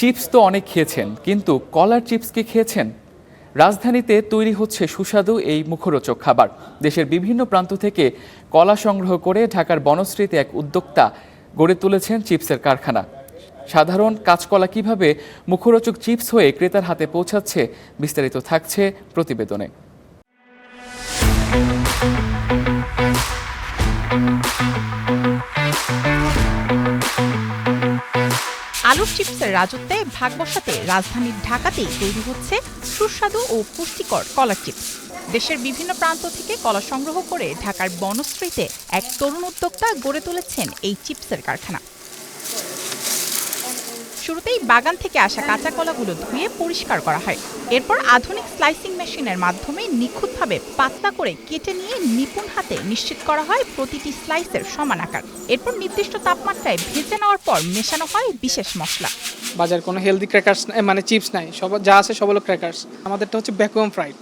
Chips তো অনেক খেয়েছেন, কিন্তু কলার চিপস কি খেয়েছেন? রাজধানীতে তৈরি হচ্ছে সুস্বাদু এই মুখরোচক খাবার। দেশের বিভিন্ন প্রান্ত থেকে কলা সংগ্রহ করে ঢাকার বনশ্রীতে এক উদ্যোক্তা গড়ে তুলেছেন চিপসের কারখানা। সাধারণ কাঁচকলা কিভাবে মুখরোচক চিপস হয়ে ক্রেতার হাতে পৌঁছাচ্ছে, বিস্তারিত থাকছে প্রতিবেদনে। আলুর চিপসের রাজত্বে ভাগ বসাতে রাজধানীর ঢাকাতেই তৈরি হচ্ছে সুস্বাদু ও পুষ্টিকর কলার চিপস। দেশের বিভিন্ন প্রান্ত থেকে কলা সংগ্রহ করে ঢাকার বনশ্রীতে এক তরুণ উদ্যোক্তা গড়ে তুলেছেন এই চিপসের কারখানা। শুরুতেই বাগান থেকে আসা কাঁচা কলাগুলো ধুয়ে পরিষ্কার করা হয়। এরপর আধুনিক স্লাইসিং মেশিনের মাধ্যমে নিখুঁতভাবে পাতলা করে কেটে নিয়ে নিপুণ হাতে নিশ্চিত করা হয় প্রতিটি স্লাইসের সমান আকার। এরপর নির্দিষ্ট তাপমাত্রায় ভেজে নেওয়ার পর মেশানো হয় বিশেষ মশলা। বাজার কোনো হেলদি ক্র্যাকার্স মানে চিপস নাই, সব যা আছে সব হলো ক্র্যাকার্স। আমাদেরটা হচ্ছে ভ্যাকুয়াম ফ্রাইড,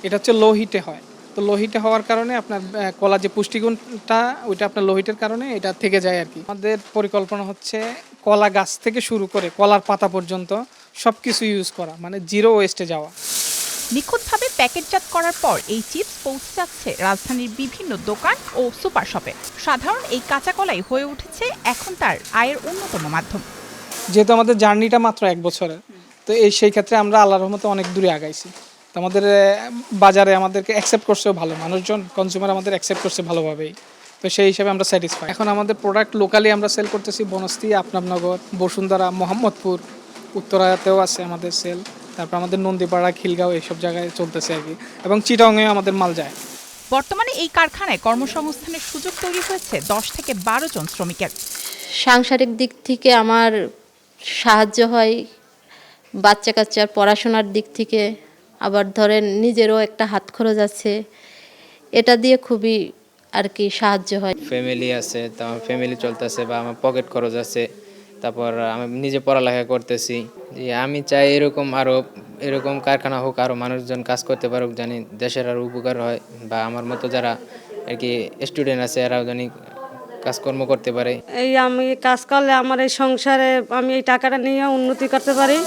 এটা হচ্ছে লো হিটে হয়। তো লো হিটে হওয়ার কারণে আপনার কলা যে পুষ্টিগুণটা ওইটা আপনার লো হিটের কারণে এটা থেকে যায় আর কি। আমাদের পরিকল্পনা হচ্ছে কলা গাছ থেকে শুরু করে কলার পাতা পর্যন্ত সব কিছু ইউজ করা, মানে জিরো ওয়েস্টে যাওয়া। নিখুঁতভাবে প্যাকেটজাত করার পর এই চিপস পৌঁছে যাচ্ছে রাজধানীর বিভিন্ন দোকান ও সুপার শপে। সাধারণ এই কাঁচা কলাই হয়ে উঠেছে এখন তার আয়ের অন্যতম মাধ্যম। যেহেতু আমাদের জার্নিটা মাত্র 1 বছরের, তো সেই ক্ষেত্রে আমরা আল্লাহর রহমতে অনেক দূরে আগাইছি। তো আমাদের বাজারে আমাদেরকে অ্যাকসেপ্ট করছেও ভালো, মানুষজন কনজিউমার আমাদের অ্যাকসেপ্ট করছে ভালোভাবেই। তো সেই হিসাবে আমরা স্যাটিসফাই। এখন আমাদের প্রোডাক্ট লোকালি আমরা সেল করতেছি বনশ্রী, আপনাবনগর, বসুন্ধরা, মোহাম্মদপুর, উত্তরাতেও আছে আমাদের সেল। তারপর আমাদের নন্দীপাড়া, খিলগাঁও এইসব জায়গায় চলতেছে আর কি, এবং চিটাংয়ে আমাদের মাল যায়। বর্তমানে এই কারখানায় কর্মসংস্থানের সুযোগ তৈরি হয়েছে 10 থেকে 12 জন শ্রমিকের। সাংসারিক দিক থেকে আমার সাহায্য হয়, বাচ্চা কাচ্চার পড়াশোনার দিক থেকে, আবার ধরেন নিজেরও একটা হাত খরচ আছে, এটা দিয়ে খুবই আর কি সাহায্য হয়। ফ্যামিলি আছে, তো আমার ফ্যামিলি চলতেছে, বা আমার পকেট খরচ আছে, তারপর আমি নিজে পড়ালেখা করতেছি। যে আমি চাই এরকম কারখানা হোক, আরও মানুষজন কাজ করতে পারুক, জানি দেশের আরও উপকার হয়, বা আমার মতো যারা আর কি স্টুডেন্ট আছে এরাও জানি কাজকর্ম করতে পারে। এই আমি কাজ করলে আমার এই সংসারে আমি এই টাকাটা নিয়ে উন্নতি করতে পারি।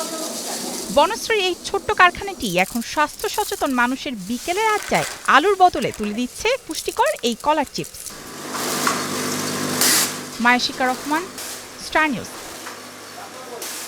বনশ্রীর এই ছোট্ট কারখানাটি এখন স্বাস্থ্য সচেতন মানুষের বিকেলের আড্ডায় আলুর বদলে তুলে দিচ্ছে পুষ্টিকর এই কলার chips. Mayashika Rahman, star news.